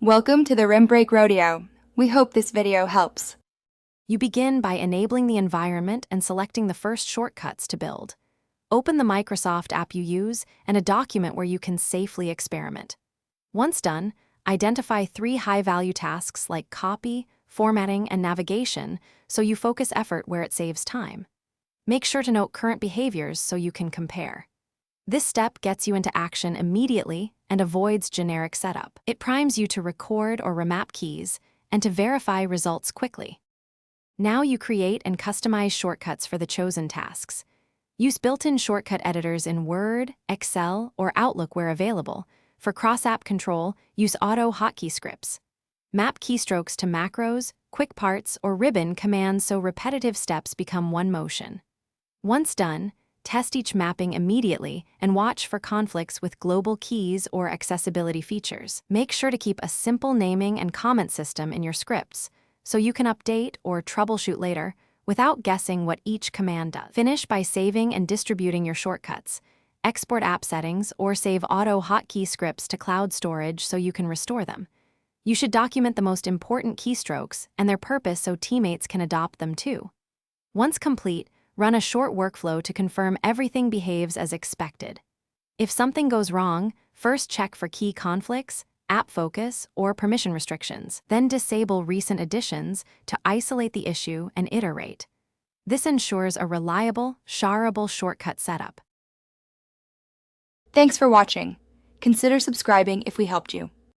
Welcome to the Rim Break Rodeo. We hope this video helps. You begin by enabling the environment and selecting the first shortcuts to build. Open the Microsoft app you use and a document where you can safely experiment. Once done, identify 3 high-value tasks like copy, formatting, and navigation so you focus effort where it saves time. Make sure to note current behaviors so you can compare. This step gets you into action immediately and avoids generic setup. It primes you to record or remap keys and to verify results quickly. Now you create and customize shortcuts for the chosen tasks. Use built-in shortcut editors in Word, Excel, or Outlook where available. For cross-app control, use Auto Hotkey scripts. Map keystrokes to macros, quick parts, or ribbon commands so repetitive steps become one motion. Once done, test each mapping immediately and watch for conflicts with global keys or accessibility features. Make sure to keep a simple naming and comment system in your scripts so you can update or troubleshoot later without guessing what each command does. Finish by saving and distributing your shortcuts. Export app settings or save Auto Hotkey scripts to cloud storage so you can restore them. You should document the most important keystrokes and their purpose so teammates can adopt them too. Once complete, run a short workflow to confirm everything behaves as expected. If something goes wrong, first check for key conflicts, app focus, or permission restrictions. Then disable recent additions to isolate the issue and iterate. This ensures a reliable, shareable shortcut setup. Thanks for watching. Consider subscribing if we helped you.